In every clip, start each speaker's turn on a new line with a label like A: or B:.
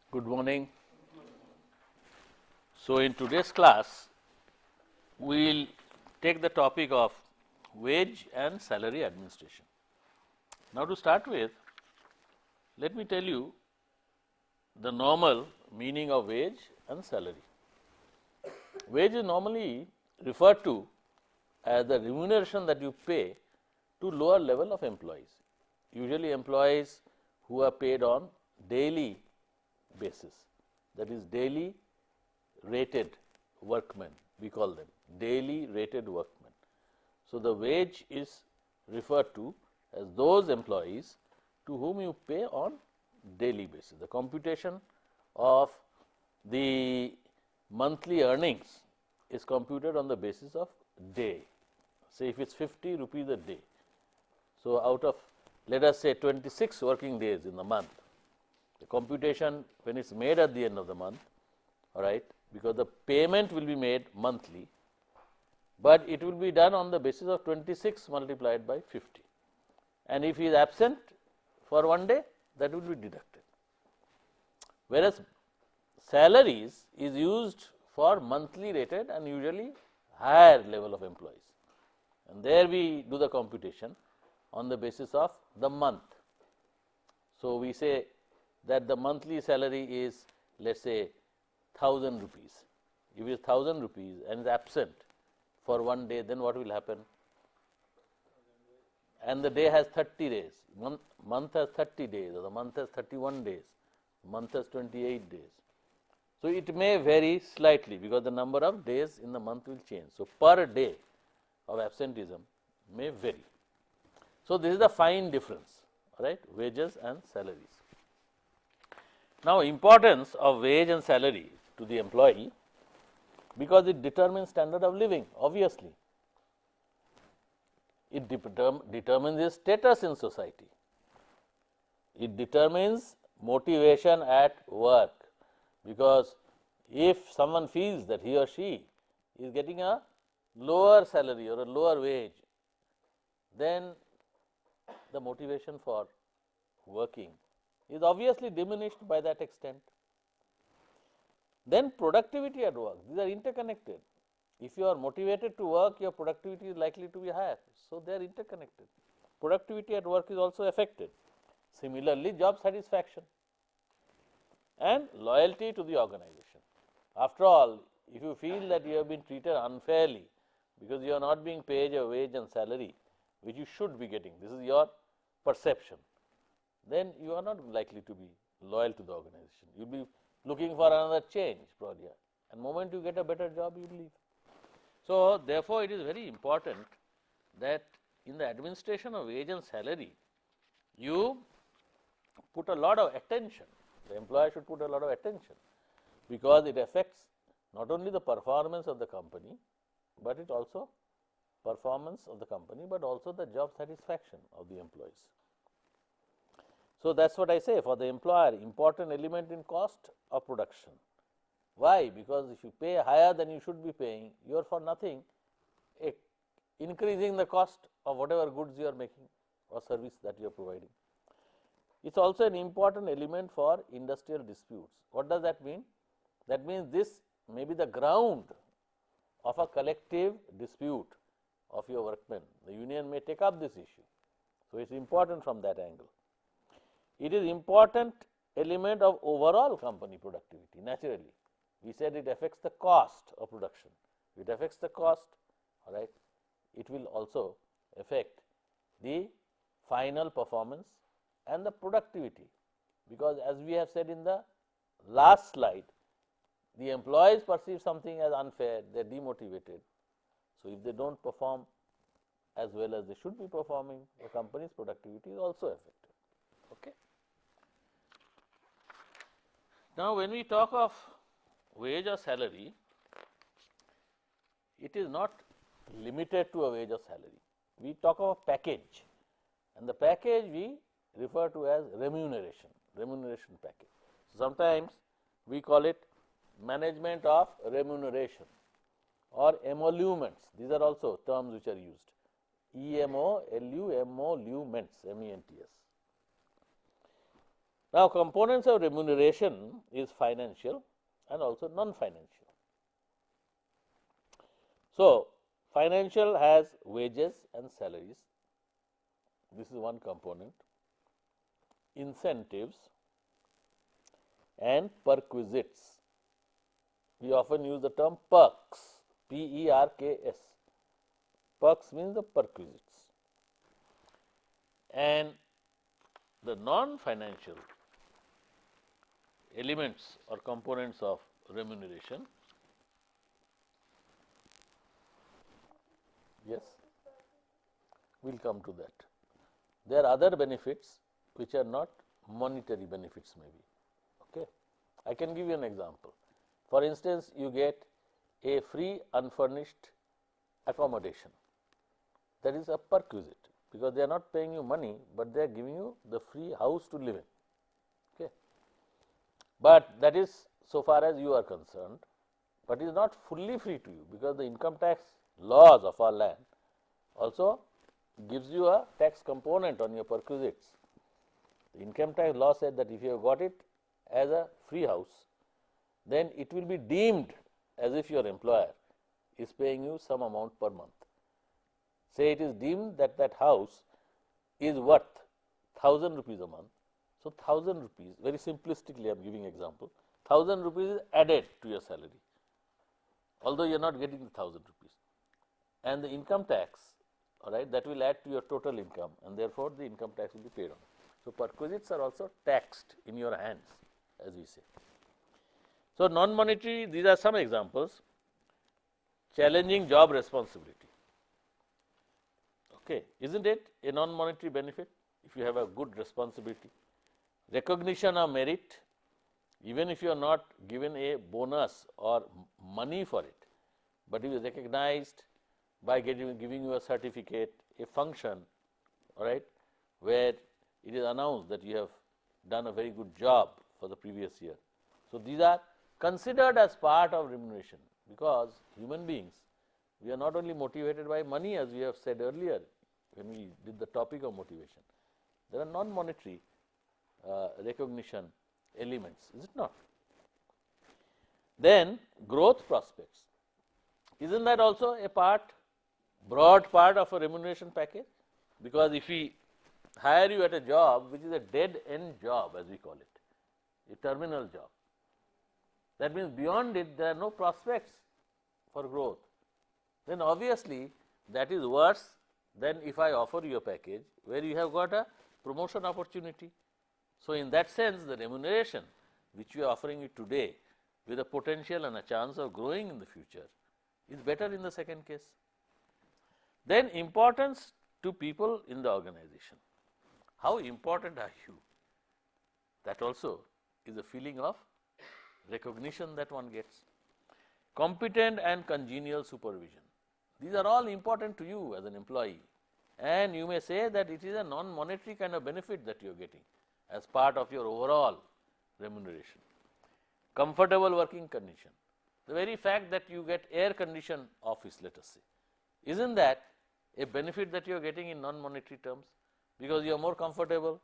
A: Good morning. So, in today's class, we will take the topic of wage and salary administration. Now, to start with, let me tell you the normal meaning of wage and salary. Wage is normally referred to as the remuneration that you pay to lower level of employees, usually employees who are paid on daily basis, that is daily rated workmen, we call them daily rated workmen. So, the wage is referred to as those employees to whom you pay on daily basis. The computation of the monthly earnings is computed on the basis of day. Say if it is 50 rupees a day. So, out of let us say 26 working days in the month, the computation when it is made at the end of the month, all right, because the payment will be made monthly, but it will be done on the basis of 26 multiplied by 50, and if he is absent for one day, that will be deducted. Whereas, salaries is used for monthly rated and usually higher level of employees, and there we do the computation on the basis of the month. So, we say that the monthly salary is, let us say, 1000 rupees. If it is 1000 rupees and is absent for one day, then what will happen? And the day has 30 days, month has 30 days, or the month has 31 days, month has 28 days. So, it may vary slightly because the number of days in the month will change. So, per day of absenteeism may vary. So, this is the fine difference, right, wages and salaries. Now, importance of wage and salary to the employee, because it determines standard of living, obviously. It determines his status in society. It determines motivation at work, because if someone feels that he or she is getting a lower salary or a lower wage, then the motivation for working is obviously diminished by that extent. Then productivity at work, these are interconnected. If you are motivated to work, your productivity is likely to be higher. So, they are interconnected. Productivity at work is also affected. Similarly, job satisfaction and loyalty to the organization. After all, if you feel that you have been treated unfairly because you are not being paid your wage and salary, which you should be getting, this is your perception, then you are not likely to be loyal to the organization. You will be looking for another change probably, and moment you get a better job, you will leave. So, therefore, it is very important that in the administration of wage and salary, you put a lot of attention, the employer should put a lot of attention, because it affects not only the performance of the company, but it also performance of the company, but also the job satisfaction of the employees. So, that is what I say, for the employer, important element in cost of production. Why? Because if you pay higher than you should be paying, you are for nothing increasing the cost of whatever goods you are making or service that you are providing. It is also an important element for industrial disputes. What does that mean? That means this may be the ground of a collective dispute of your workmen. The union may take up this issue. So, it is important from that angle. It is important element of overall company productivity. Naturally, we said it affects the cost of production. It affects the cost, all right. It will also affect the final performance and the productivity, because as we have said in the last slide, the employees perceive something as unfair, they are demotivated. So, if they do not perform as well as they should be performing, the company's productivity is also affected. Okay. Now, when we talk of wage or salary, it is not limited to a wage or salary. We talk of a package, and the package we refer to as remuneration package. Sometimes we call it management of remuneration or emoluments. These are also terms which are used. EMO, LU, emoluments, MENTS. Now, components of remuneration is financial and also non-financial. So, financial has wages and salaries, this is one component, incentives and perquisites. We often use the term perks, P-E-R-K-S. Perks means the perquisites. And the non-financial elements or components of remuneration. Yes, we will come to that. There are other benefits which are not monetary benefits maybe. Okay. I can give you an example. For instance, you get a free unfurnished accommodation. That is a perquisite, because they are not paying you money, but they are giving you the free house to live in. Okay. But that is so far as you are concerned, but it is not fully free to you, because the income tax laws of our land also gives you a tax component on your perquisites. The income tax law said that if you have got it as a free house, then it will be deemed as if your employer is paying you some amount per month. Say it is deemed that that house is worth 1000 rupees a month. So, 1000 rupees, very simplistically I am giving example, 1000 rupees is added to your salary, although you are not getting the 1000 rupees, and the income tax, all right, that will add to your total income, and therefore, the income tax will be paid on. So, perquisites are also taxed in your hands, as we say. So, non-monetary, these are some examples. Challenging job responsibility. Okay, isn't it a non-monetary benefit if you have a good responsibility? Recognition of merit, even if you are not given a bonus or money for it, but it is recognized by giving you a certificate, a function, all right, where it is announced that you have done a very good job for the previous year. So, these are considered as part of remuneration, because human beings, we are not only motivated by money, as we have said earlier when we did the topic of motivation. There are non-monetary recognition elements, is it not? Then growth prospects. Isn't that also a part, broad part of a remuneration package? Because if we hire you at a job which is a dead end job, as we call it, a terminal job, that means beyond it there are no prospects for growth, then obviously that is worse than if I offer you a package where you have got a promotion opportunity. So, in that sense, the remuneration which we are offering you today with a potential and a chance of growing in the future is better in the second case. Then importance to people in the organization. How important are you? That also is a feeling of recognition that one gets. Competent and congenial supervision. These are all important to you as an employee, and you may say that it is a non-monetary kind of benefit that you are getting as part of your overall remuneration. Comfortable working condition. The very fact that you get air-conditioned office, let us say, isn't that a benefit that you are getting in non-monetary terms? Because you are more comfortable,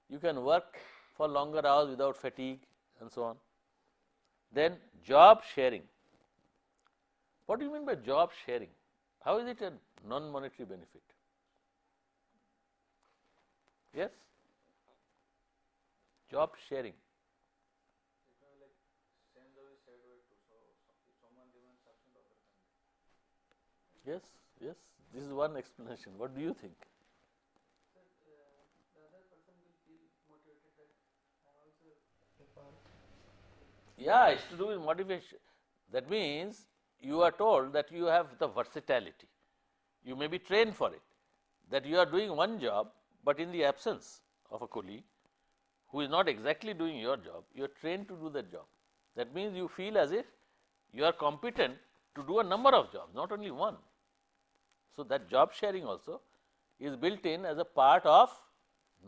A: you can work for longer hours without fatigue and so on. Then job sharing. What do you mean by job sharing? How is it a non-monetary benefit? Yes? Job sharing. Yes, yes, this is one explanation. What do you think? Yeah, it's to do with motivation. That means you are told that you have the versatility. You may be trained for it, that you are doing one job, but in the absence of a colleague who is not exactly doing your job, you are trained to do that job. That means you feel as if you are competent to do a number of jobs, not only one. So, that job sharing also is built in as a part of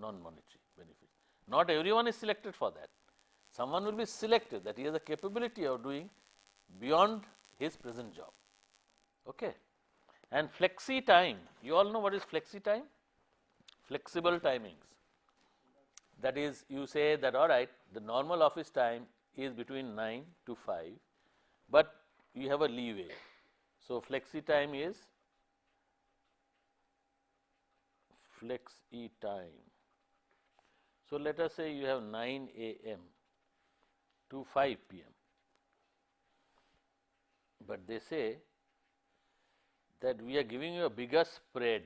A: non-monetary benefit. Not everyone is selected for that. Someone will be selected that he has the capability of doing beyond his present job. Okay. And flexi time, you all know what is flexi time? Flexible timings. That is, you say that all right, the normal office time is between 9 to 5, but you have a leeway. So, flexi time is flexi time. So, let us say you have 9 a.m. to 5 p.m. But they say that we are giving you a bigger spread,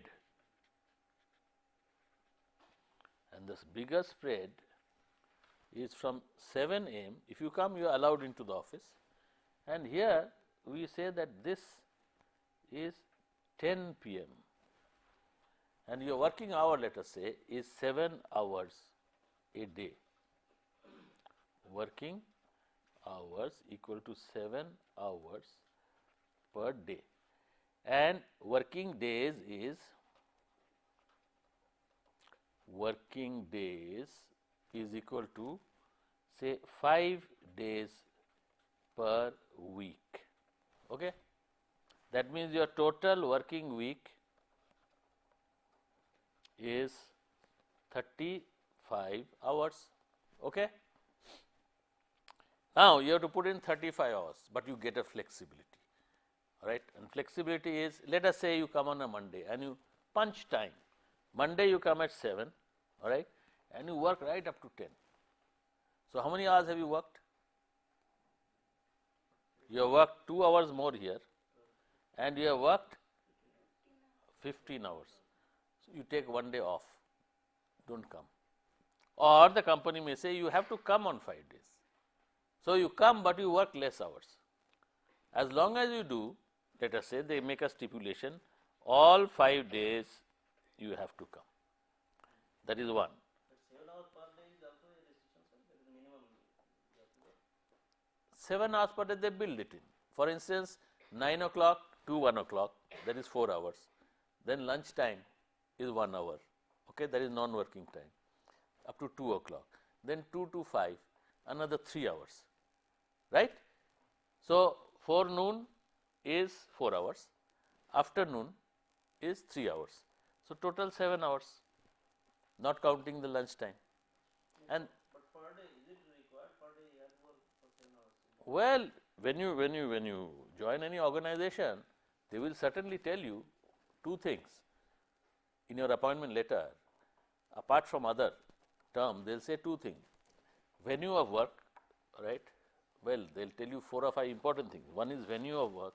A: and this bigger spread is from 7 a.m. If you come, you are allowed into the office, and here we say that this is 10 p.m. and your working hour, let us say, is 7 hours a day. Working hours equal to 7 hours per day, and working days is equal to say 5 days per week. Okay? That means your total working week is 35 hours. Okay? Now, you have to put in 35 hours, but you get a flexibility, right? And flexibility is, let us say you come on a Monday and you punch time. Monday you come at 7, all right, and you work right up to 10. So, how many hours have you worked? You have worked 2 hours more here, and you have worked 15 hours. So, you take 1 day off, don't come. Or the company may say you have to come on 5 days. So, you come, but you work less hours. As long as you do, let us say they make a stipulation, all 5 days you have to come. That is one.
B: 7 hours per day is also a restriction, sir. There is a minimum.
A: 7 hours per day they build it in. For instance, 9 o'clock to 1 o'clock, that is 4 hours. Then lunch time is 1 hour. Okay, that is non-working time. Up to 2 o'clock. Then 2 to 5, another 3 hours. Right? So, forenoon is 4 hours, afternoon is 3 hours. So, total 7 hours, not counting the lunch time. And
B: but per day, is it required per day you have to work for 7 hours?
A: well, when you join any organization, they will certainly tell you 2 things in your appointment letter. Apart from other term, they will say 2 things. Venue of work, right? Well, they will tell you 4 or 5 important things. One is venue of work,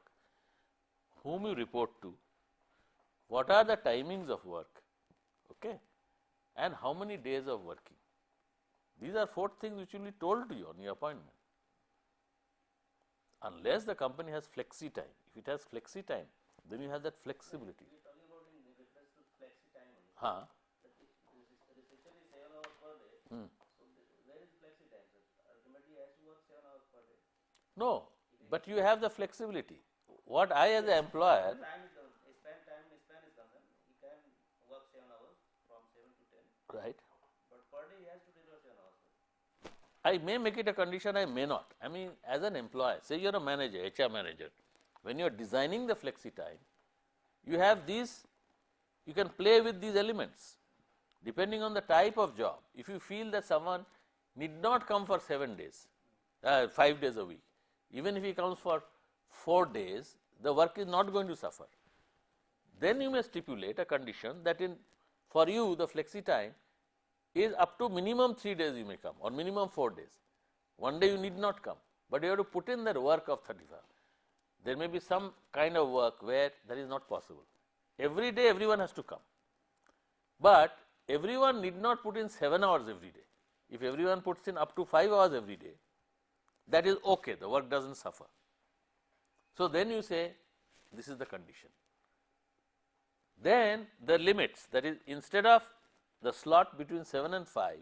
A: whom you report to, what are the timings of work, okay, and how many days of working. These are 4 things which will be told to you on your appointment. Unless the company has flexi time. If it has flexi time, then you have that flexibility.
B: We are talking about in reference to flexi time only.
A: Huh?
B: The restriction is 7 hours per day.
A: Hmm.
B: So, where is flexi time, sir? Ultimately, he has to work 7 hours per day.
A: No, but you have the flexibility. What I as an employer,
B: Time is done. Time span is done. He can work 7 hours from 7 to 10.
A: right,
B: But per day he has to deliver 7 hours.
A: I may make it a condition, I may not. I mean, as an employer, say you are a manager, HR manager, when you are designing the flexi time, you have these, you can play with these elements depending on the type of job. If you feel that someone need not come for 7 days, 5 days a week, even if he comes for 4 days, the work is not going to suffer. Then you may stipulate a condition that in for you the flexi time is up to minimum 3 days you may come or minimum 4 days. 1 day you need not come, but you have to put in that work of 35. There may be some kind of work where that is not possible. Every day everyone has to come, but everyone need not put in 7 hours every day. If everyone puts in up to 5 hours every day, that is okay, the work does not suffer. So, then you say this is the condition. Then the limits, that is instead of the slot between 7 and 5,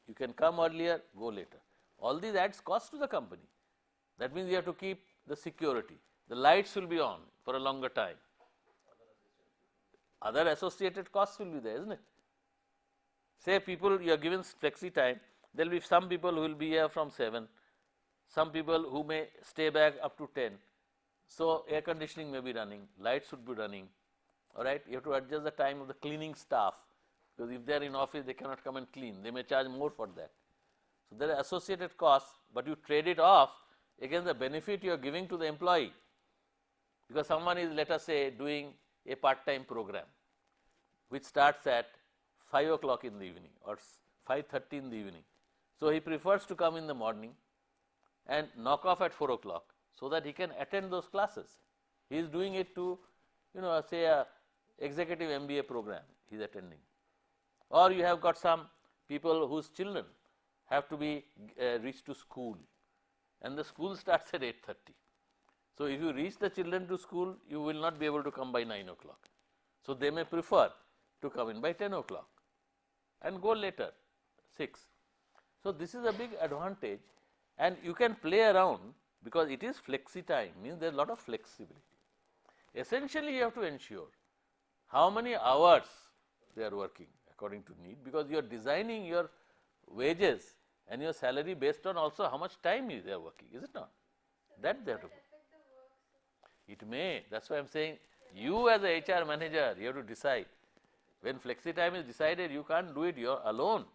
A: you can come earlier, go later. All these adds cost to the company. That means you have to keep the security. The lights will be on for a longer time. Other associated costs will be there, isn't it? Say people you are given flexi time, there will be some people who will be here from 7, some people who may stay back up to 10. So, air conditioning may be running, lights should be running, all right. You have to adjust the time of the cleaning staff. because if they are in office they cannot come and clean, they may charge more for that. So, there are associated costs, but you trade it off against the benefit you are giving to the employee, because someone is, let us say, doing a part-time program which starts at 5 o'clock in the evening or 5:30 in the evening. So, he prefers to come in the morning and knock off at 4 o'clock, so that he can attend those classes. He is doing it to, say a executive MBA program he is attending, or you have got some people whose children have to be reached to school, and the school starts at 8:30. So, if you reach the children to school, you will not be able to come by 9 o'clock. So, they may prefer to come in by 10 o'clock and go later 6. So, this is a big advantage, and you can play around because it is flexi time, means there is a lot of flexibility. Essentially, you have to ensure how many hours they are working according to need, because you are designing your wages and your salary based on also how much time they are working, is it not? That they have to. It may, that is why I am saying you as a HR manager, you have to decide. When flexi time is decided, you can't do it alone.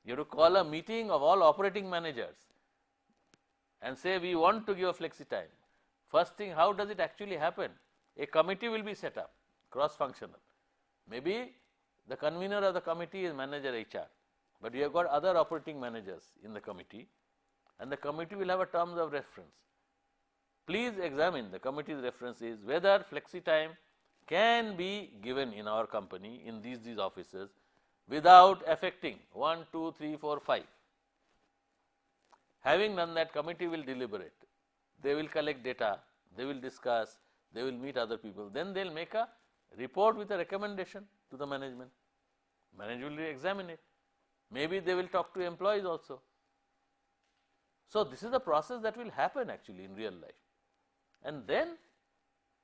A: You have to call a meeting of all operating managers and say we want to give a flexi time. First thing, how does it actually happen? A committee will be set up, cross-functional. Maybe the convener of the committee is manager HR, but you have got other operating managers in the committee, and the committee will have a terms of reference. Please examine the committee's reference is whether flexi time can be given in our company in these offices without affecting 1, 2, 3, 4, 5. Having done that, committee will deliberate, they will collect data, they will discuss, they will meet other people, then they will make a report with a recommendation to the management. Management will examine it, maybe they will talk to employees also. So, this is the process that will happen actually in real life, and then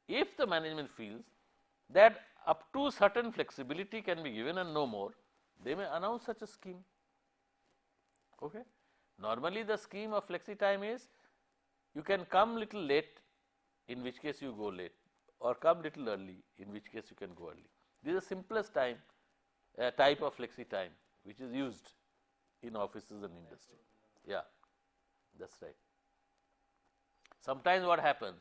A: if the management feels that up to certain flexibility can be given and no more, they may announce such a scheme. Okay. Normally, the scheme of flexi time is you can come little late, in which case you go late, or come little early, in which case you can go early. This is the simplest type of flexi time which is used in offices and industry. Yeah, that is right. Sometimes what happens,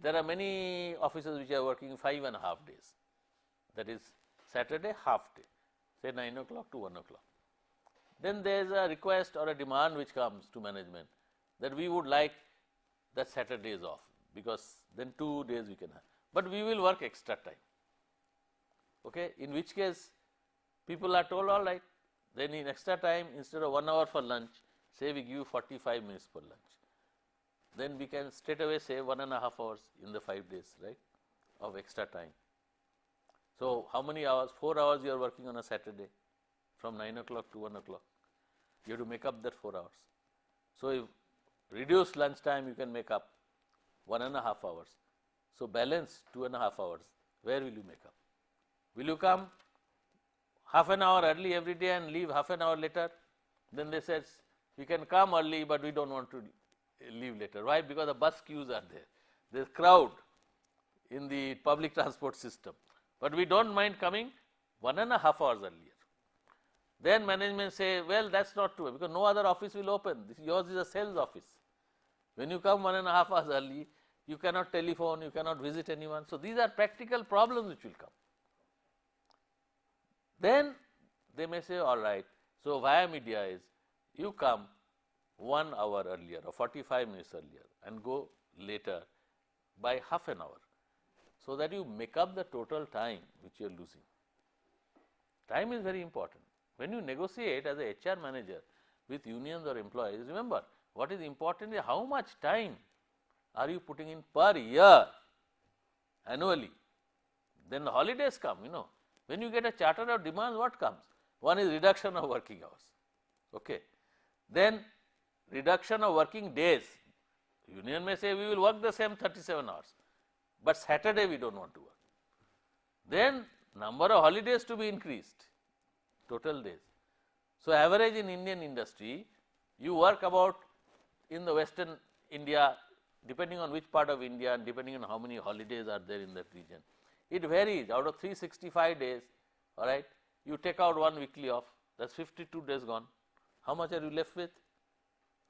A: there are many offices which are working 5.5 days, that is Saturday half day, say 9 o'clock to 1 o'clock. Then there is a request or a demand which comes to management that we would like that Saturday is off, because then 2 days we can have, but we will work extra time. Okay. In which case people are told, all right, then in extra time, instead of 1 hour for lunch, say we give you 45 minutes for lunch, then we can straight away say 1.5 hours in the 5 days, right, of extra time. So, how many hours? 4 hours you are working on a Saturday from 9 o'clock to 1 o'clock, you have to make up that 4 hours. So, if reduced lunch time you can make up 1.5 hours. So, balance 2.5 hours, where will you make up? Will you come half an hour early every day and leave half an hour later? Then they said we can come early, but we do not want to leave later. Why? Because the bus queues are there, there is crowd in the public transport system, but we do not mind coming 1.5 hours earlier. Then management say, well, that is not true, because no other office will open, yours is a sales office. When you come 1.5 hours early, you cannot telephone, you cannot visit anyone. So, these are practical problems which will come. Then they may say, all right, so via media is you come 1 hour earlier or 45 minutes earlier and go later by half an hour, so that you make up the total time which you are losing. Time is very important. When you negotiate as a HR manager with unions or employees, remember what is important is how much time are you putting in per year annually. Then the holidays come, when you get a charter of demands, what comes? One is reduction of working hours, okay. Then reduction of working days. Union may say we will work the same 37 hours, but Saturday we do not want to work. Then number of holidays to be increased, total days. So, average in Indian industry, you work about in the western India, depending on which part of India and depending on how many holidays are there in that region. It varies, out of 365 days, all right, you take out 1 weekly off, that's 52 days gone. How much are you left with?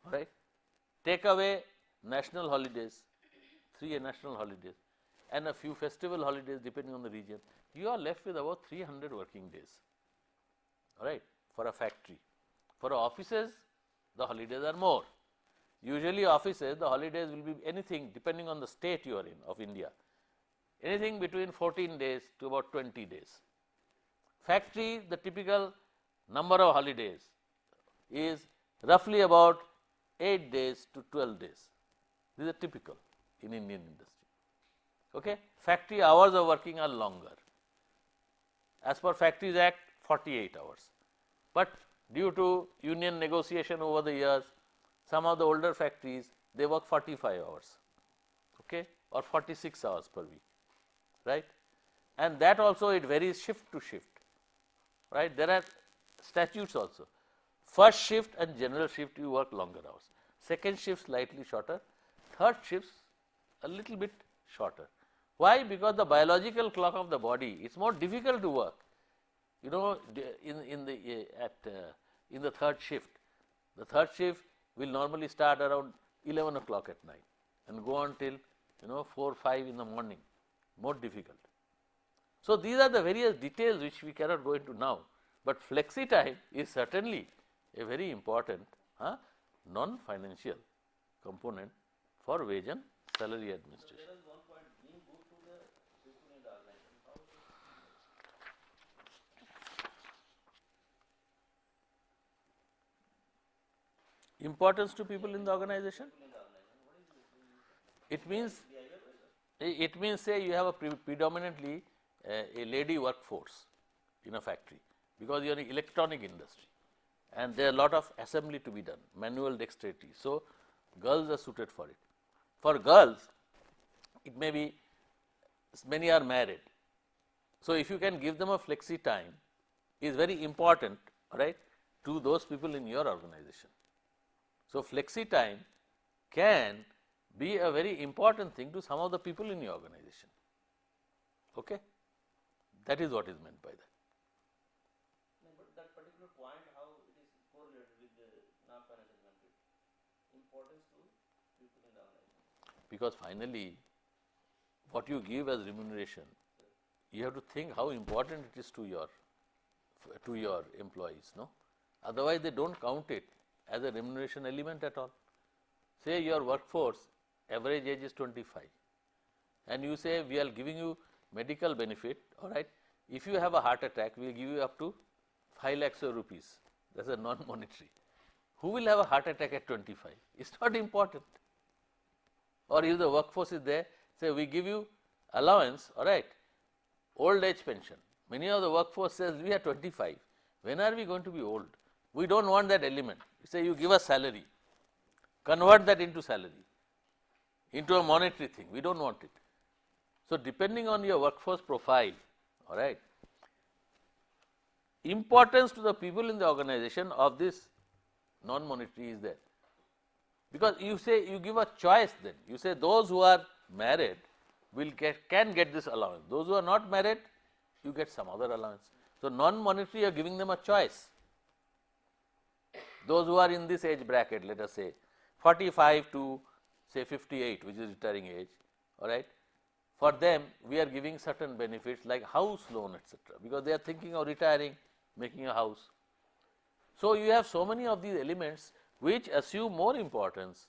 A: All right. Take away national holidays, 3 national holidays, and a few festival holidays depending on the region. You are left with about 300 working days, all right, for a factory. For offices, the holidays are more. Usually offices, the holidays will be anything depending on the state you are in of India, anything between 14 days to about 20 days. Factory, the typical number of holidays is roughly about 8 days to 12 days. These are typical in Indian industry. Okay? Factory hours of working are longer. As per Factories Act, 48 hours. But due to union negotiation over the years, some of the older factories, they work 45 hours, okay, or 46 hours per week, right? And that also it varies shift to shift, right? There are statutes also. First shift and general shift you work longer hours. Second shift slightly shorter. Third shifts a little bit shorter. Why? Because the biological clock of the body is more difficult to work. You know, in the third shift. The third shift will normally start around 11 o'clock at night and go until 4, 5 in the morning. More difficult. So these are the various details which we cannot go into now. But flexi time is certainly a very important non-financial component for wage and salary administration.
B: There is one point being good to the people in the organization. How is it?
A: Importance to people in the organization?
B: People in the organization. What is
A: It means say you have a predominantly a lady workforce in a factory, because you are in electronic industry and there are a lot of assembly to be done, manual dexterity. So girls are suited for it. For girls, it may be many are married. So if you can give them a flexi time is very important, right, to those people in your organization. So flexi time can be a very important thing to some of the people in your organization. Okay? That is what is meant by that.
B: No, but that particular point, how it is correlated with the non-financial benefit, importance to people in the organization.
A: Because finally, what you give as remuneration, you have to think how important it is to your employees, no? Otherwise, they don't count it as a remuneration element at all. Say your workforce average age is 25, and you say we are giving you medical benefit, all right. If you have a heart attack, we will give you up to 5 lakhs of rupees. That's a non-monetary. Who will have a heart attack at 25? It's not important. Or if the workforce is there, say we give you allowance, all right, old age pension. Many of the workforce says we are 25. When are we going to be old? We don't want that element. You say you give us salary, convert that into salary, into a monetary thing. We don't want it. So depending on your workforce profile, all right, importance to the people in the organization of this non-monetary is there. Because you say you give a choice then. You say those who are married can get this allowance. Those who are not married, you get some other allowance. So non-monetary, you are giving them a choice. Those who are in this age bracket, let us say 45 to say 58, which is retiring age, all right. For them, we are giving certain benefits like house loan, etc., because they are thinking of retiring, making a house. So you have so many of these elements which assume more importance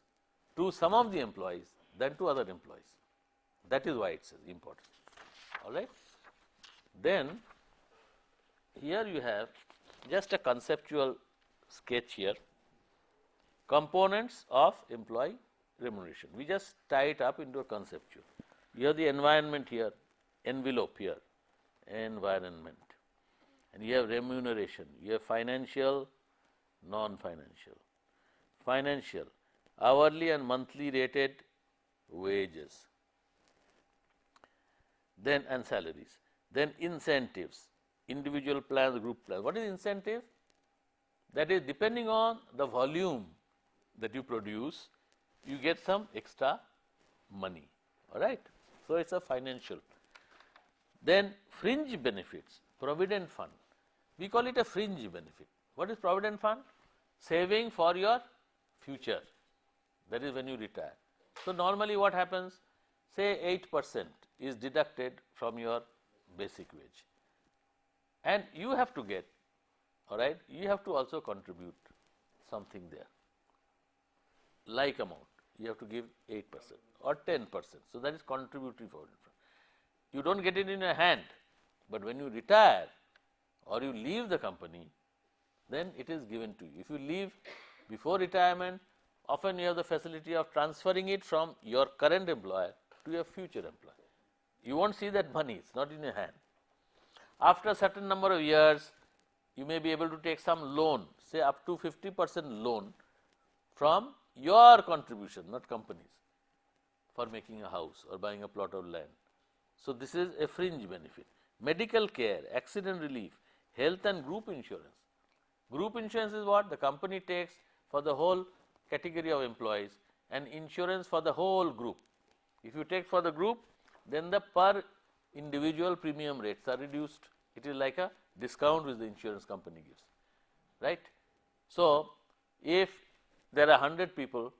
A: to some of the employees than to other employees. That is why it is important. All right. Then here you have just a conceptual sketch here, components of employee remuneration. We just tie it up into a conceptual. You have the environment here, envelope here, environment, and you have remuneration, you have financial, non-financial, financial, hourly and monthly rated wages, then and salaries, then incentives, individual plans, group plans. What is incentive? That is, depending on the volume that you produce, you get some extra money, all right. So it is a financial. Then fringe benefits, provident fund. We call it a fringe benefit. What is provident fund? Saving for your future, that is when you retire. So, normally what happens, say 8% is deducted from your basic wage, and you have to get, alright, you have to also contribute something there, like amount, you have to give 8% or 10%. So, that is contributory provident fund. You do not get it in your hand, but when you retire or you leave the company, then it is given to you. If you leave before retirement, often you have the facility of transferring it from your current employer to your future employer. You won't see that money, it is not in your hand. After a certain number of years, you may be able to take some loan, say up to 50% loan from your contribution, not companies, for making a house or buying a plot of land. So, this is a fringe benefit. Medical care, accident relief, health and group insurance. Group insurance is what the company takes for the whole category of employees, and insurance for the whole group. If you take for the group, then the per individual premium rates are reduced. It is like a discount which the insurance company gives, right. So, if there are 100 people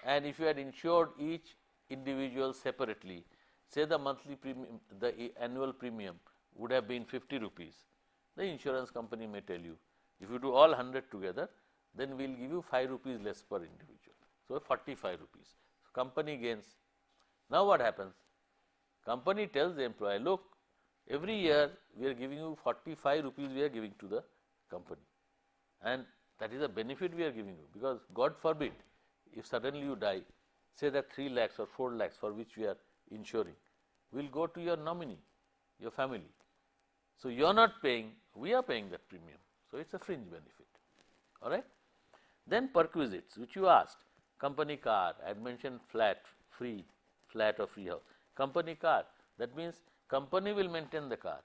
A: and if you had insured each individual separately, say the monthly premium, the annual premium would have been 50 rupees, the insurance company may tell you, if you do all 100 together, then we will give you 5 rupees less per individual. So, 45 rupees. So, company gains. Now, what happens? Company tells the employee, look, every year we are giving you 45 rupees we are giving to the company, and that is a benefit we are giving you, because God forbid if suddenly you die, say that 3 lakhs or 4 lakhs for which we are insuring will go to your nominee, your family. So, you are not paying, we are paying that premium. So, it is a fringe benefit, alright. Then perquisites, which you asked, company car, I had mentioned flat, free, flat or free house. Company car, that means company will maintain the car,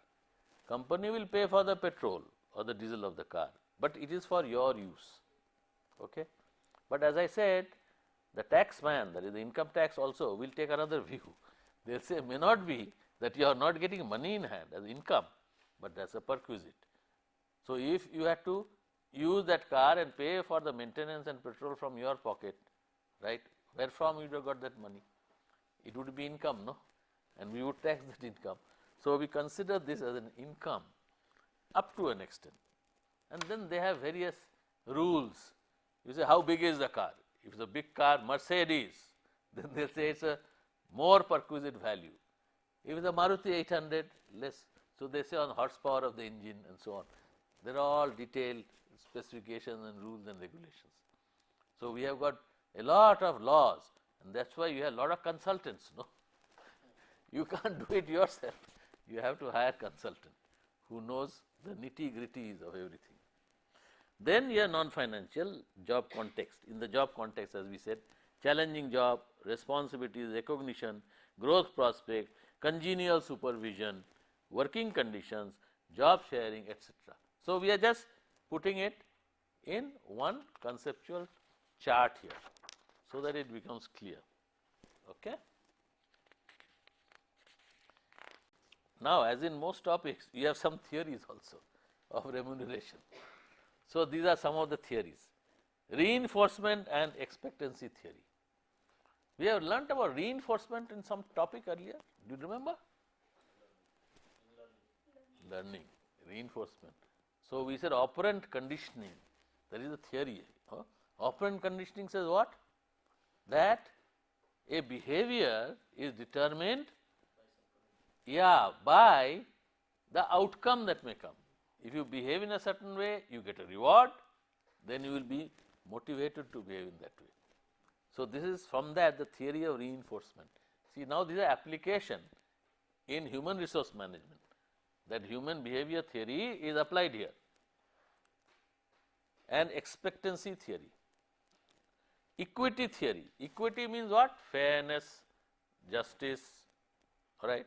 A: company will pay for the petrol or the diesel of the car, but it is for your use, okay. But as I said, the tax man, that is the income tax also will take another view. They will say may not be that you are not getting money in hand as income, but that is a perquisite. So, if you had to use that car and pay for the maintenance and petrol from your pocket, right, where from you would have got that money? It would be income, no, and we would tax that income. So, we consider this as an income up to an extent, and then they have various rules. You say how big is the car? If it is a big car, Mercedes, then they will say it is a more perquisite value. If it is a Maruti 800, less. So, they say on horsepower of the engine and so on. They are all detailed specifications and rules and regulations. So, we have got a lot of laws, and that is why you have a lot of consultants, no. You can't do it yourself, you have to hire consultant who knows the nitty gritties of everything. Then you have non-financial job context. In the job context, as we said, challenging job, responsibilities, recognition, growth prospect, congenial supervision, working conditions, job sharing, etc. So, we are just putting it in one conceptual chart here, so that it becomes clear. Okay. Now, as in most topics, you have some theories also of remuneration. So, these are some of the theories. Reinforcement and expectancy theory. We have learnt about reinforcement in some topic earlier. Do you remember? Learning, reinforcement. So, we said operant conditioning, that is a theory. Operant conditioning says what? That a behavior is determined by the outcome that may come. If you behave in a certain way, you get a reward, then you will be motivated to behave in that way. So, this is from that the theory of reinforcement. See, now these are application in human resource management, that human behavior theory is applied here. And expectancy theory. Equity theory. Equity means what? Fairness, justice, alright.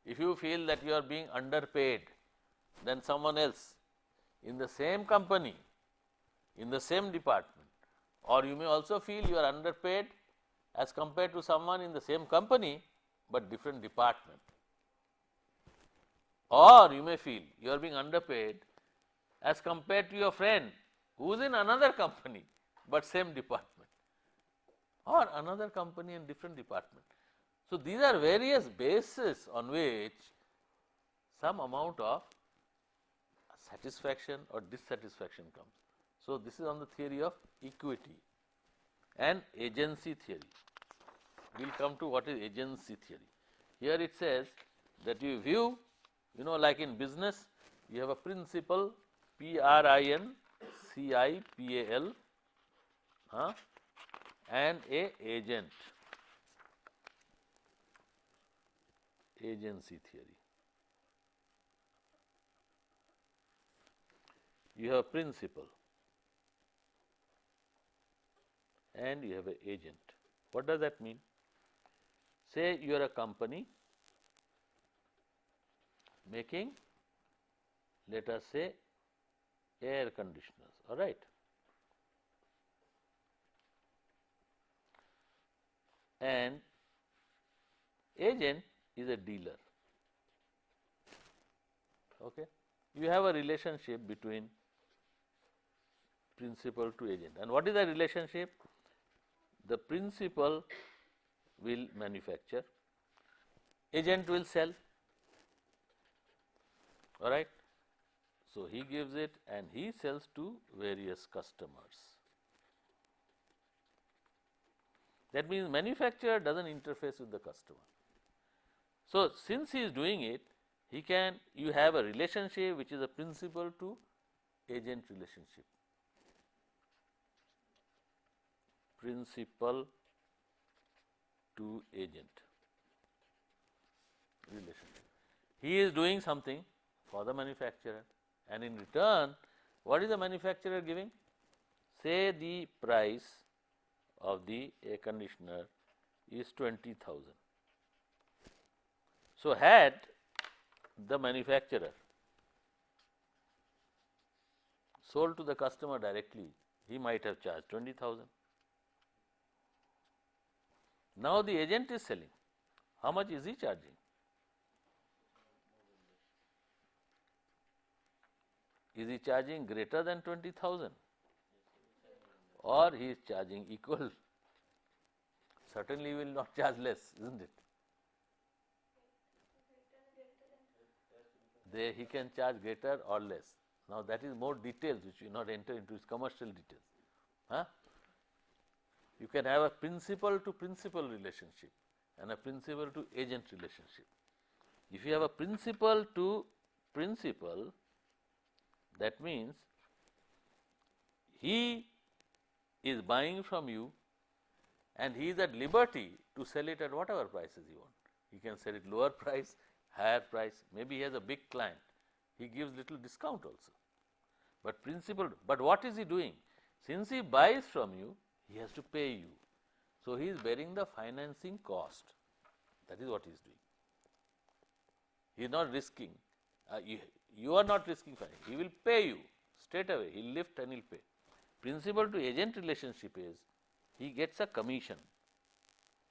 A: If you feel that you are being underpaid than someone else in the same company, in the same department, or you may also feel you are underpaid as compared to someone in the same company, but different department. Or you may feel you are being underpaid as compared to your friend who is in another company, but same department, or another company in different department. So, these are various bases on which some amount of satisfaction or dissatisfaction comes. So, this is on the theory of equity and agency theory. We will come to what is agency theory. Here it says that you view, like in business, you have a principal, Principal, and a agent, agency theory. You have principal and you have an agent. What does that mean? Say you are a company making, let us say, air conditioners, all right. And agent is a dealer, okay. You have a relationship between principal to agent, and what is the relationship? The principal will manufacture, agent will sell, all right. So, he gives it and he sells to various customers. That means manufacturer does not interface with the customer. So, since he is doing it, he can, you have a relationship which is a principal to agent relationship, principal to agent relationship. He is doing something for the manufacturer, and in return, what is the manufacturer giving? Say the price of the air conditioner is 20,000. So, had the manufacturer sold to the customer directly, he might have charged 20,000. Now, the agent is selling. How much is he charging? Is he charging greater than 20,000 or he is charging equal? Certainly, he will not charge less, isn't it? There he can charge greater or less. Now, that is more details which we will not enter into, its commercial details. You can have a principal to principal relationship and a principal to agent relationship. If you have a principal to principal, that means he is buying from you and he is at liberty to sell it at whatever prices he wants. He can sell it lower price, higher price, maybe he has a big client, he gives little discount also. But principal, but what is he doing? Since he buys from you, he has to pay you. So, he is bearing the financing cost, that is what he is doing. He is not risking, you are not risking finance, he will pay you straight away, he will lift and he will pay. Principal to agent relationship is, he gets a commission.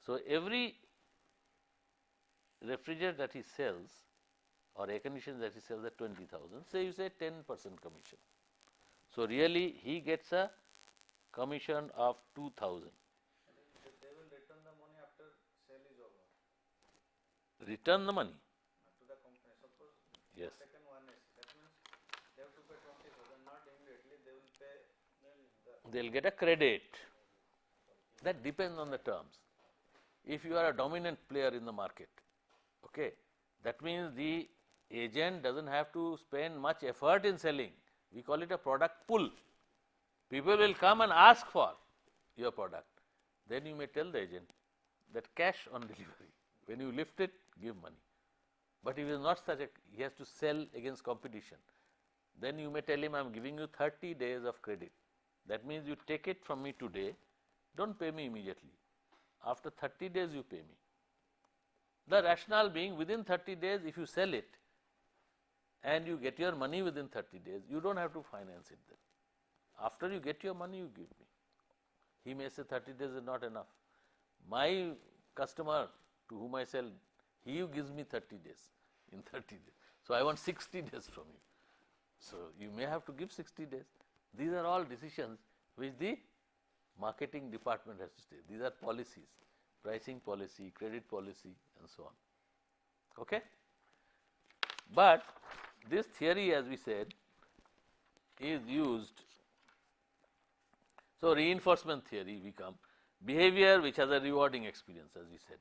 A: So, every refrigerator that he sells or air conditioner that he sells at 20,000, say you say 10% commission. So, really he gets a commission of 2,000.
B: They will return the money after sale is over.
A: Return the money?
B: To the company. Suppose
A: yes.
B: Second one is, that means they have to pay 20,000, not immediately, they will pay.
A: They will get a credit. That depends on the terms. If you are a dominant player in the market, okay, that means the agent does not have to spend much effort in selling. We call it a product pull. People will come and ask for your product. Then you may tell the agent that cash on delivery. When you lift it, give money. But if he is not such a, he has to sell against competition. Then you may tell him, I am giving you 30 days of credit. That means you take it from me today, do not pay me immediately. After 30 days you pay me. The rationale being, within 30 days if you sell it and you get your money within 30 days, you do not have to finance it then. After you get your money, you give me. He may say 30 days is not enough. My customer to whom I sell, he gives me 30 days, in 30 days. So, I want 60 days from you. So, you may have to give 60 days. These are all decisions which the marketing department has to take. These are policies, pricing policy, credit policy and so on. Okay? But this theory, as we said, is used. So, reinforcement theory we come, behavior which has a rewarding experience, as we said.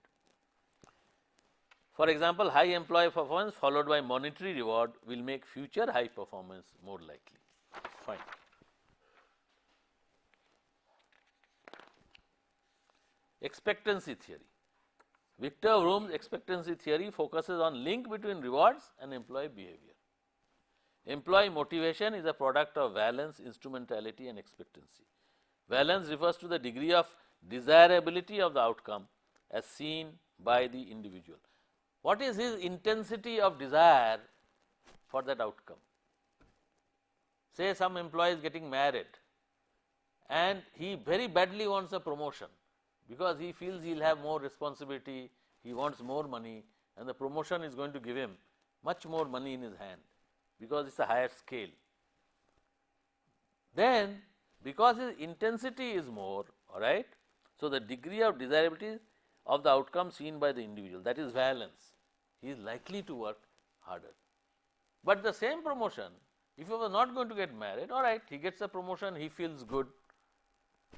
A: For example, high employee performance followed by monetary reward will make future high performance more likely. Fine. Expectancy theory. Victor Vroom's expectancy theory focuses on link between rewards and employee behavior. Employee motivation is a product of valence, instrumentality and expectancy. Valence refers to the degree of desirability of the outcome as seen by the individual. What is his intensity of desire for that outcome? Say some employee is getting married and he very badly wants a promotion because he feels he will have more responsibility, he wants more money and the promotion is going to give him much more money in his hand because it is a higher scale. Then because his intensity is more, alright, so the degree of desirability of the outcome seen by the individual, that is valence, he is likely to work harder. But the same promotion, if he was not going to get married, alright, he gets a promotion, he feels good,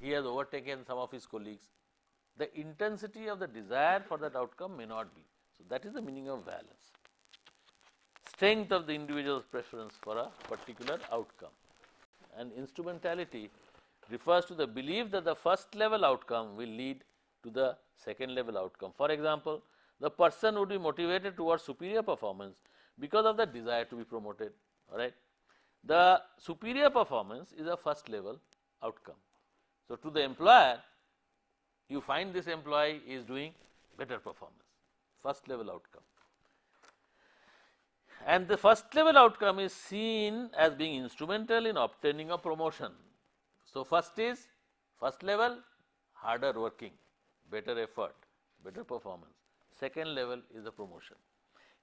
A: he has overtaken some of his colleagues. The intensity of the desire for that outcome may not be. So, that is the meaning of valence. Strength of the individual's preference for a particular outcome. And instrumentality refers to the belief that the first level outcome will lead to the second level outcome. For example, the person would be motivated towards superior performance because of the desire to be promoted, alright. The superior performance is a first level outcome. So, to the employer, you find this employee is doing better performance, first level outcome. And the first level outcome is seen as being instrumental in obtaining a promotion. So, first level, harder working, better effort, better performance. Second level is the promotion.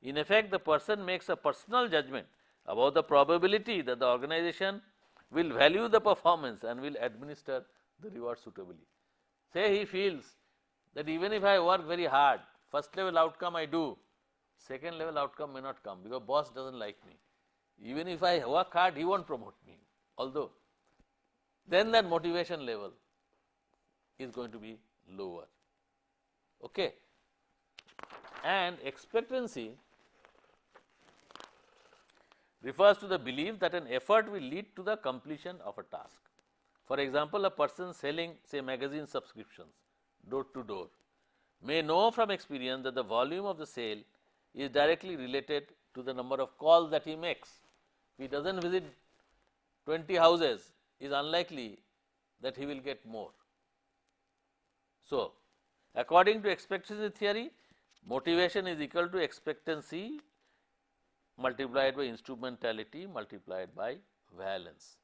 A: In effect, the person makes a personal judgment about the probability that the organization will value the performance and will administer the reward suitably. Say he feels that even if I work very hard, first level outcome I do, second level outcome may not come because boss does not like me. Even if I work hard, he will not promote me, although then that motivation level is going to be lower. Okay. And expectancy refers to the belief that an effort will lead to the completion of a task. For example, a person selling say magazine subscriptions door to door may know from experience that the volume of the sale is directly related to the number of calls that he makes. If he does not visit 20 houses, it is unlikely that he will get more. So, according to expectancy theory, motivation is equal to expectancy multiplied by instrumentality multiplied by valence.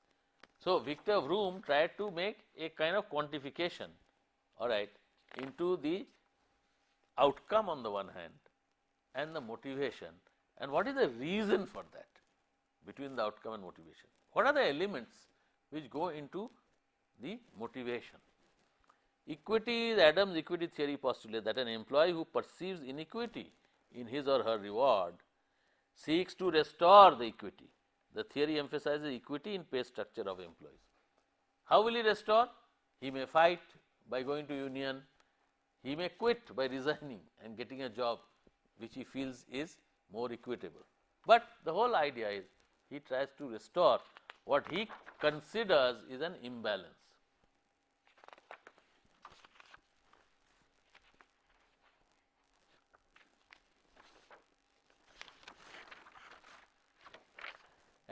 A: So, Victor Vroom tried to make a kind of quantification, alright, into the outcome on the one hand and the motivation, and what is the reason for that between the outcome and motivation. What are the elements which go into the motivation? Equity, Adams' equity theory postulates that an employee who perceives inequity in his or her reward seeks to restore the equity. The theory emphasizes equity in pay structure of employees. How will he restore? He may fight by going to union, he may quit by resigning and getting a job which he feels is more equitable. But the whole idea is he tries to restore what he considers is an imbalance.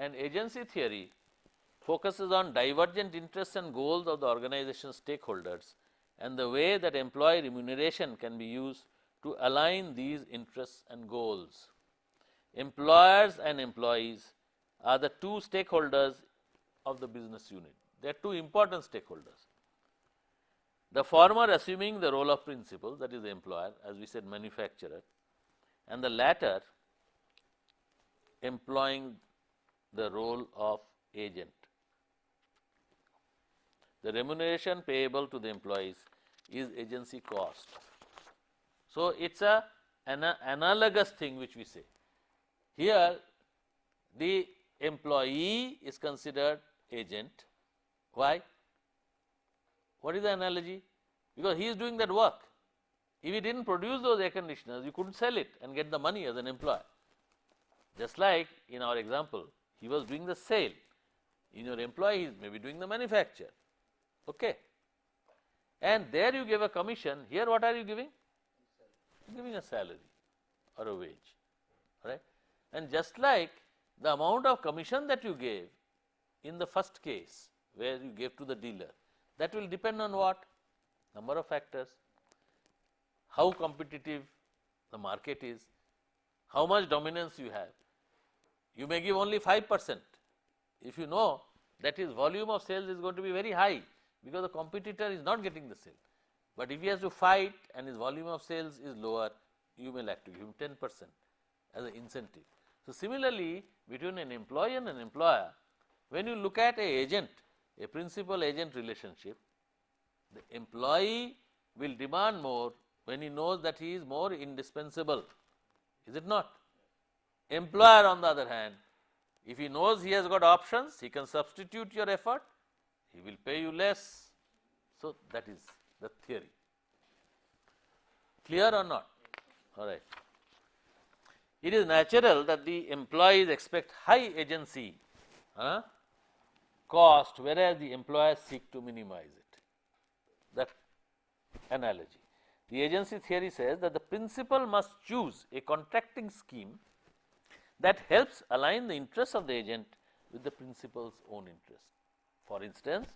A: And agency theory focuses on divergent interests and goals of the organization stakeholders and the way that employee remuneration can be used to align these interests and goals. Employers and employees are the two stakeholders of the business unit. They are two important stakeholders. The former assuming the role of principal, that is the employer, as we said manufacturer, and the latter employing the role of agent. The remuneration payable to the employees is agency cost. So, it is an analogous thing which we say. Here the employee is considered agent. Why? What is the analogy? Because he is doing that work. If he did not produce those air conditioners, you could not sell it and get the money as an employer. Just like in our example, he was doing the sale. In your employee, he is maybe doing the manufacture. Okay. And there you give a commission. Here what are you giving? You are giving a salary or a wage. Right? And just like the amount of commission that you gave in the first case where you gave to the dealer, that will depend on what? Number of factors. How competitive the market is, how much dominance you have. You may give only 5%. If you know that his volume of sales is going to be very high because the competitor is not getting the sale. But if he has to fight and his volume of sales is lower, you may like to give him 10% as an incentive. So, similarly, between an employee and an employer, when you look at a agent, a principal agent relationship, the employee will demand more when he knows that he is more indispensable, is it not? Employer on the other hand, if he knows he has got options, he can substitute your effort, he will pay you less. So, that is the theory. Clear or not? All right. It is natural that the employees expect high agency cost, whereas the employers seek to minimize it. That analogy. The agency theory says that the principal must choose a contracting scheme that helps align the interests of the agent with the principal's own interest. For instance,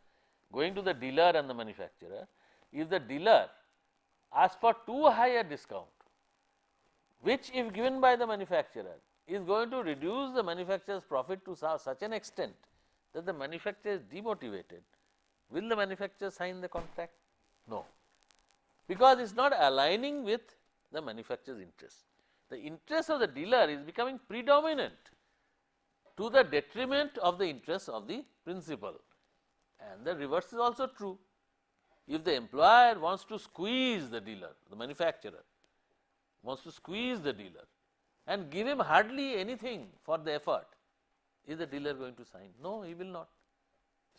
A: going to the dealer and the manufacturer, if the dealer asks for too high a discount, which if given by the manufacturer is going to reduce the manufacturer's profit to such an extent that the manufacturer is demotivated, will the manufacturer sign the contract? No, because it is not aligning with the manufacturer's interest. The interest of the dealer is becoming predominant to the detriment of the interest of the principal, and the reverse is also true. If the employer wants to squeeze the dealer, the manufacturer wants to squeeze the dealer and give him hardly anything for the effort, is the dealer going to sign? No, he will not.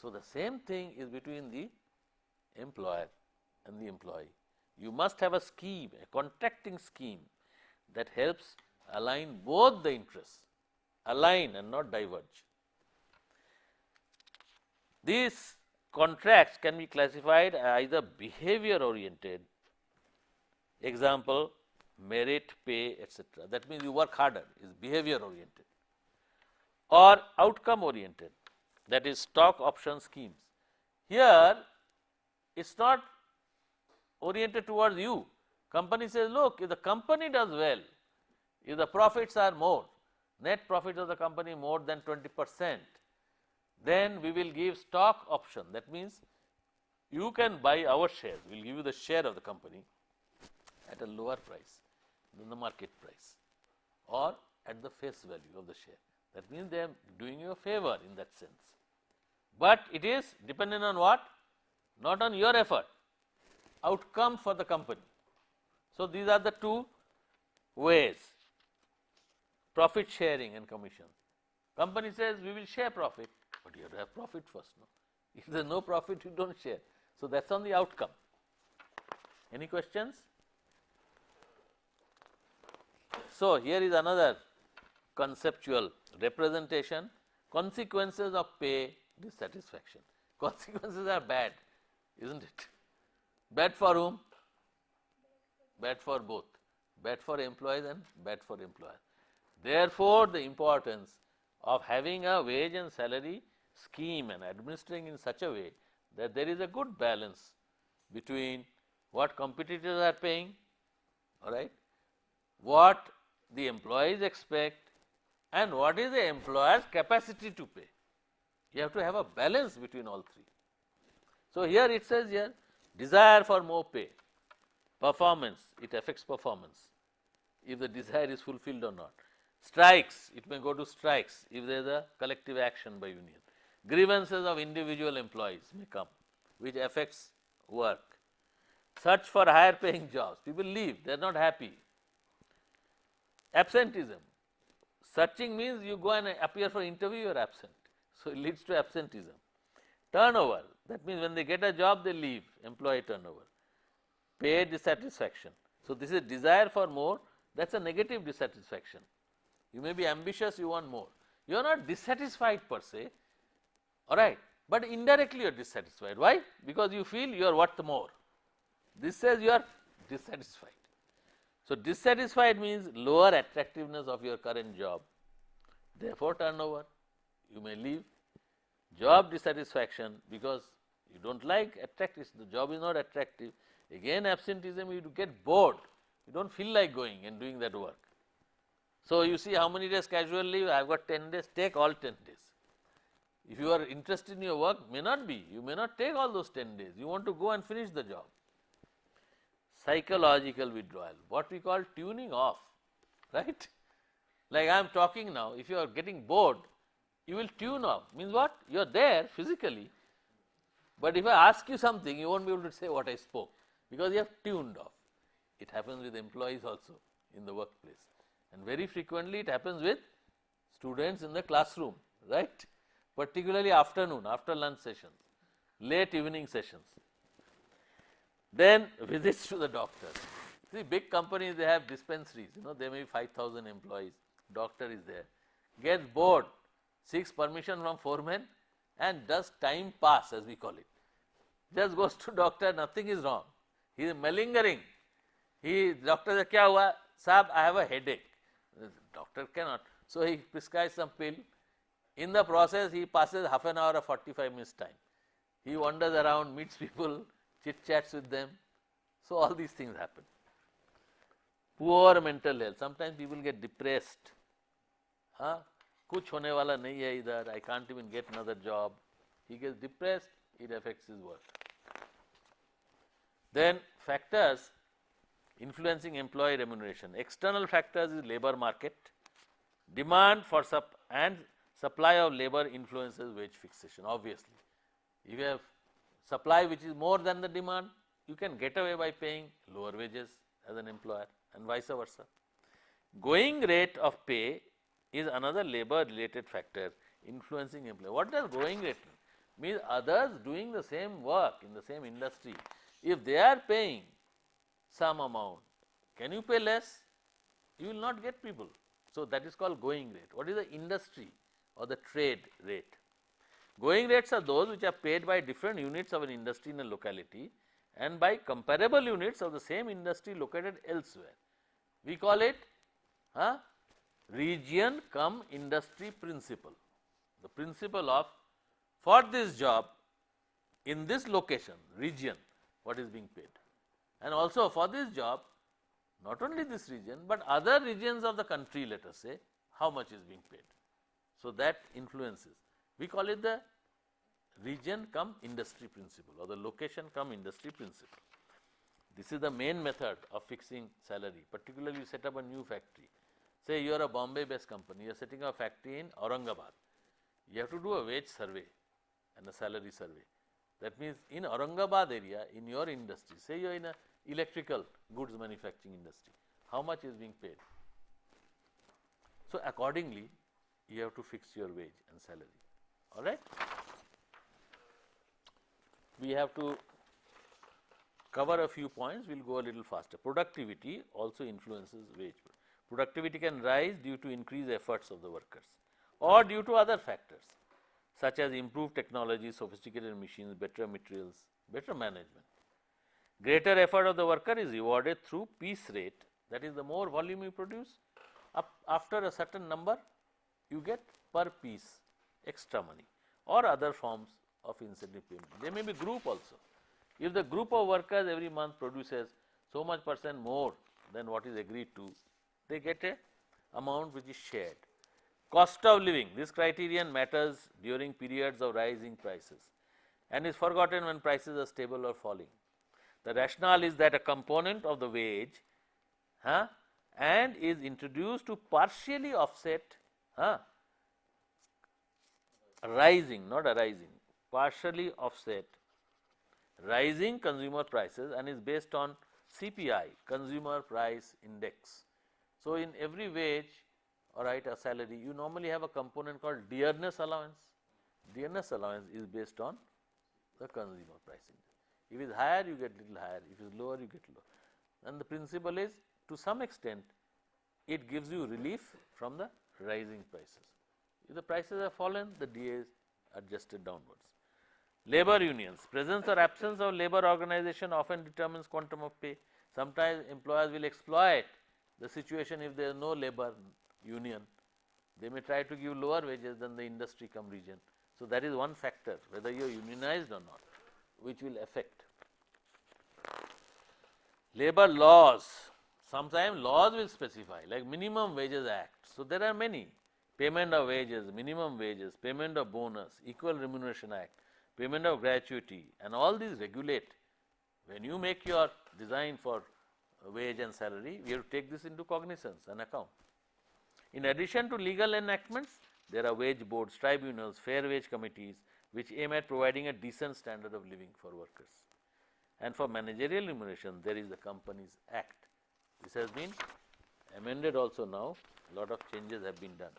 A: So, the same thing is between the employer and the employee. You must have a scheme, a contracting scheme that helps align both the interests, align and not diverge. These contracts can be classified as either behavior oriented, example merit, pay, etc. That means you work harder, is behavior oriented, or outcome oriented, that is stock option schemes. Here it is not oriented towards you. Company says, look, if the company does well, if the profits are more, net profits of the company more than 20%, then we will give stock option. That means you can buy our shares, we will give you the share of the company at a lower price than the market price or at the face value of the share. That means they are doing you a favor in that sense. But it is dependent on what? Not on your effort, outcome for the company. So, these are the two ways, profit sharing and commission. Company says we will share profit, but you have to have profit first. No? If there is no profit, you do not share. So, that is on the outcome. Any questions? So, here is another conceptual representation, consequences of pay dissatisfaction. Consequences are bad, is not it? Bad for whom? Bad for both, bad for employees and bad for employer. Therefore, the importance of having a wage and salary scheme and administering in such a way that there is a good balance between what competitors are paying, all right, what the employees expect and what is the employer's capacity to pay. You have to have a balance between all three. So, here it says here desire for more pay, performance, it affects performance if the desire is fulfilled or not. Strikes, it may go to strikes if there is a collective action by union. Grievances of individual employees may come, which affects work. Search for higher paying jobs, people leave, they are not happy. Absenteeism, searching means you go and appear for interview, you are absent, so it leads to absenteeism. Turnover, that means when they get a job they leave, employee turnover. Pay dissatisfaction, so this is desire for more, that is a negative dissatisfaction. You may be ambitious, you want more, you are not dissatisfied per se, alright, but indirectly you are dissatisfied. Why? Because you feel you are worth more, this says you are dissatisfied. So, dissatisfied means lower attractiveness of your current job, therefore turnover, you may leave. Job dissatisfaction because you do not like attractive, the job is not attractive, again absenteeism, you get bored, you do not feel like going and doing that work. So, you see how many days casual leave, I have got 10 days, take all 10 days. If you are interested in your work, may not be, you may not take all those 10 days, you want to go and finish the job. Psychological withdrawal, what we call tuning off, right. Like I am talking now, if you are getting bored, you will tune off, means what? You are there physically, but if I ask you something, you will not be able to say what I spoke, because you have tuned off. It happens with employees also in the workplace, and very frequently it happens with students in the classroom, right, particularly afternoon, after lunch sessions, late evening sessions. Then visits to the doctor. See, big companies, they have dispensaries, you know, there may be 5,000 employees, doctor is there, gets bored, seeks permission from foreman and does time pass, as we call it. Just goes to doctor, nothing is wrong, he is malingering. Doctor says, kya hua? Sahab, I have a headache. The doctor cannot. So he prescribes some pill. In the process, he passes half an hour or 45 minutes time. He wanders around, meets people, chit chats with them. So all these things happen. Poor mental health. Sometimes people get depressed. Kuch hone wala nahi hai idhar, I can't even get another job. He gets depressed, it affects his work. Then factors influencing employee remuneration. External factors is labor market, demand for and supply of labor influences wage fixation, obviously. If you have supply which is more than the demand, you can get away by paying lower wages as an employer and vice versa. Going rate of pay is another labor related factor influencing employee. What does going rate mean? Means others doing the same work in the same industry, if they are paying some amount, can you pay less? You will not get people. So that is called going rate. What is the industry or the trade rate? Going rates are those which are paid by different units of an industry in a locality and by comparable units of the same industry located elsewhere. We call it region cum industry principle. The principle of, for this job in this location, region, what is being paid, and also for this job, not only this region, but other regions of the country, let us say, how much is being paid. So that influences. We call it the region cum industry principle or the location cum industry principle. This is the main method of fixing salary, particularly you set up a new factory. Say you are a Bombay based company, you are setting up a factory in Aurangabad. You have to do a wage survey and a salary survey. That means in Aurangabad area, in your industry, say you are in a electrical goods manufacturing industry, how much is being paid? So accordingly, you have to fix your wage and salary, all right. We have to cover a few points, we will go a little faster. Productivity also influences wage. Productivity can rise due to increased efforts of the workers or due to other factors such as improved technology, sophisticated machines, better materials, better management. Greater effort of the worker is rewarded through piece rate, that is the more volume you produce, after a certain number you get per piece extra money or other forms of incentive payment. There may be group also. If the group of workers every month produces so much % more than what is agreed to, they get a amount which is shared. Cost of living, this criterion matters during periods of rising prices and is forgotten when prices are stable or falling. The rationale is that a component of the wage and is introduced to partially offset rising, not arising, partially offset rising consumer prices and is based on CPI, Consumer Price Index. So, in every wage or a salary, you normally have a component called dearness allowance. Dearness allowance is based on the consumer price index. If it is higher, you get little higher, if it is lower, you get lower. And the principle is, to some extent, it gives you relief from the rising prices. If the prices have fallen, the DA is adjusted downwards. Labor unions, presence or absence of labor organization often determines quantum of pay. Sometimes employers will exploit the situation if there is no labor union. They may try to give lower wages than the industry cum region. So, that is one factor, whether you are unionized or not, which will affect. Labor laws, sometimes laws will specify, like Minimum Wages Act. So, there are many, payment of wages, minimum wages, payment of bonus, Equal Remuneration Act, payment of gratuity, and all these regulate. When you make your design for wage and salary, we have to take this into cognizance and account. In addition to legal enactments, there are wage boards, tribunals, fair wage committees, which aim at providing a decent standard of living for workers. And for managerial remuneration, there is the Companies Act. This has been amended also now, a lot of changes have been done.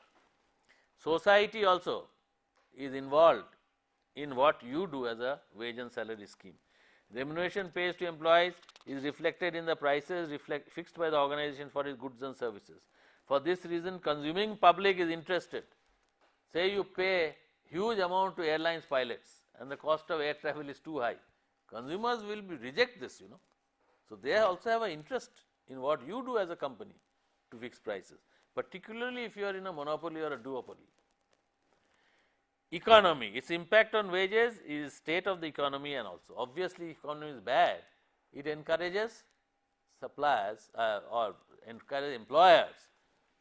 A: Society also is involved in what you do as a wage and salary scheme. Remuneration pays to employees is reflected in the prices fixed by the organization for its goods and services. For this reason, consuming public is interested. Say you pay huge amount to airlines pilots and the cost of air travel is too high. Consumers will reject this, So, they also have an interest in what you do as a company to fix prices, particularly if you are in a monopoly or a duopoly. Economy, its impact on wages is state of the economy, and also obviously economy is bad, it encourages suppliers or encourages employers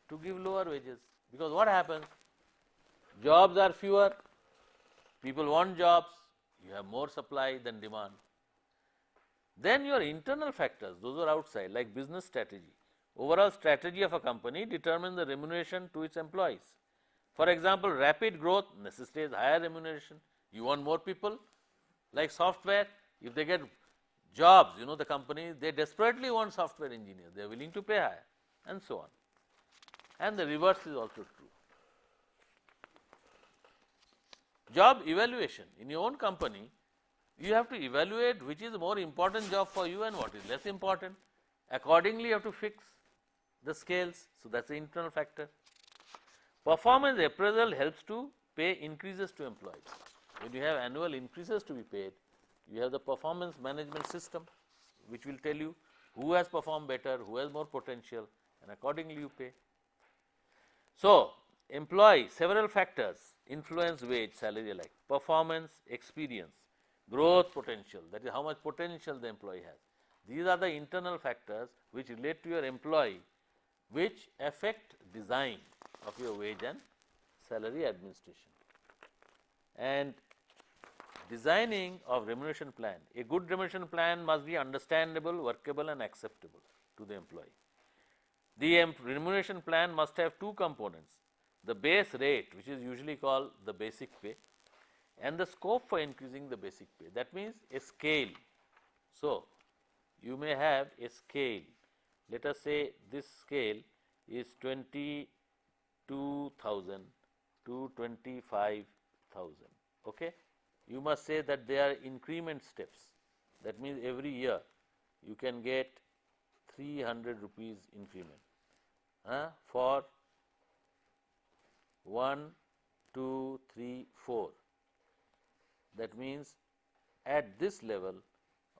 A: to give lower wages, because what happens? Jobs are fewer, people want jobs, you have more supply than demand. Then your internal factors, those are outside, like business strategy. Overall strategy of a company determines the remuneration to its employees. For example, rapid growth necessitates higher remuneration. You want more people, like software, if they get jobs, the company, they desperately want software engineers, they are willing to pay higher, and so on. And the reverse is also true. Job evaluation, in your own company, you have to evaluate which is the more important job for you and what is less important. Accordingly, you have to fix the scales. So, that is the internal factor. Performance appraisal helps to pay increases to employees. When you have annual increases to be paid, you have the performance management system, which will tell you who has performed better, who has more potential, and accordingly you pay. So, employee, several factors influence wage, salary alike: performance, experience, growth potential, that is how much potential the employee has. These are the internal factors which relate to your employee, which affect design of your wage and salary administration. And designing of remuneration plan, a good remuneration plan must be understandable, workable, and acceptable to the employee. The remuneration plan must have two components: the base rate, which is usually called the basic pay, and the scope for increasing the basic pay. That means a scale. So, you may have a scale. Let us say this scale is 22,000 to 25,000. Okay? You must say that they are increment steps. That means every year you can get 300 rupees increment for 1, 2, 3, 4. That means at this level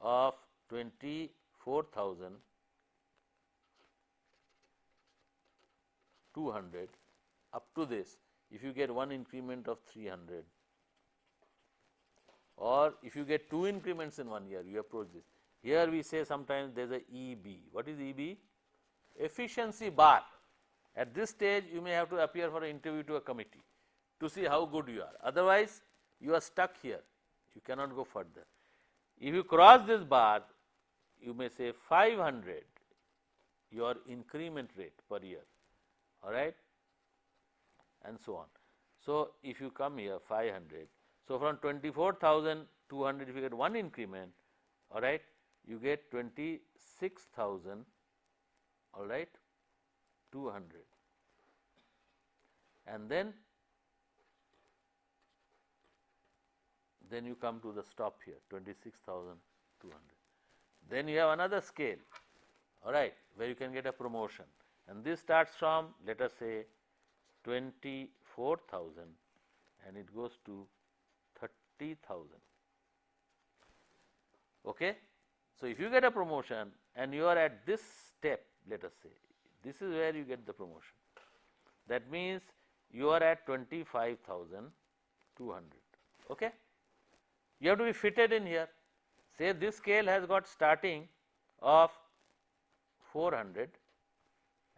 A: of 24,200 up to this, if you get one increment of 300, or if you get two increments in 1 year, you approach this. Here we say sometimes there is a EB. What is EB? Efficiency bar. At this stage, you may have to appear for an interview to a committee to see how good you are. Otherwise, you are stuck here, you cannot go further. If you cross this bar, you may say 500, your increment rate per year, all right, and so on. So, if you come here 500, so from 24,200 if you get one increment, all right, you get 26,000, all right, 200, and then you come to the stop here 26,200. Then you have another scale, all right, where you can get a promotion, and this starts from, let us say, 24,000 and it goes to 30,000. Okay. So, if you get a promotion and you are at this step, let us say, this is where you get the promotion. That means you are at 25,200. Okay. You have to be fitted in here. Say this scale has got starting of 400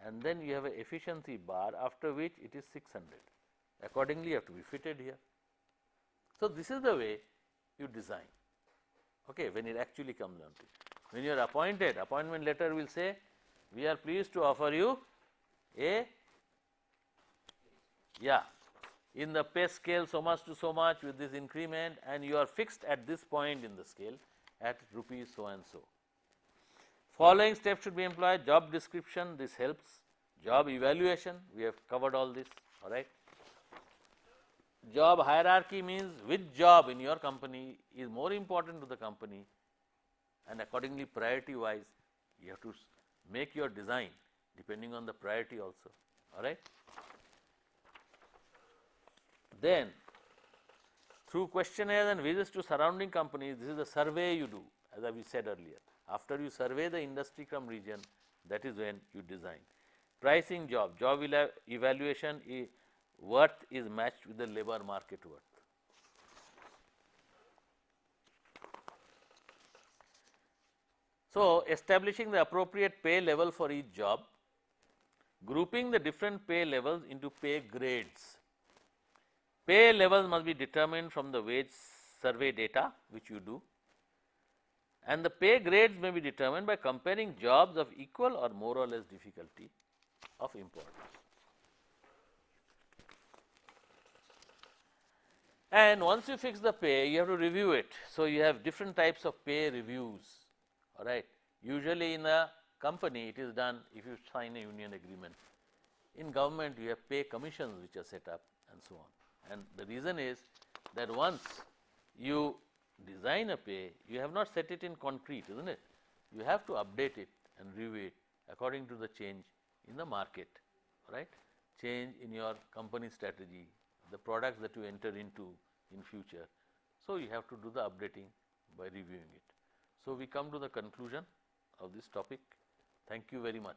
A: and then you have a efficiency bar, after which it is 600. Accordingly, you have to be fitted here. So, this is the way you design, okay, when it actually comes down to it. When you are appointed, appointment letter will say, we are pleased to offer you a, in the pay scale so much to so much with this increment, and you are fixed at this point in the scale at rupees so and so. Following steps should be employed: job description, this helps; job evaluation, we have covered all this, all right. Job hierarchy means which job in your company is more important to the company, and accordingly priority wise you have to make your design depending on the priority also, all right. Then through questionnaires and visits to surrounding companies, this is the survey you do, as we said earlier. After you survey the industry from region, that is when you design. Pricing job evaluation worth is matched with the labor market worth. So, establishing the appropriate pay level for each job, grouping the different pay levels into pay grades. Pay levels must be determined from the wage survey data which you do, and the pay grades may be determined by comparing jobs of equal or more or less difficulty of importance. And once you fix the pay, you have to review it. So, you have different types of pay reviews, all right. Usually in a company it is done if you sign a union agreement. In government you have pay commissions which are set up and so on. And the reason is that once you design a pay, you have not set it in concrete, isn't it? You have to update it and review it according to the change in the market, right? Change in your company strategy, the products that you enter into in future. So, you have to do the updating by reviewing it. So, we come to the conclusion of this topic. Thank you very much.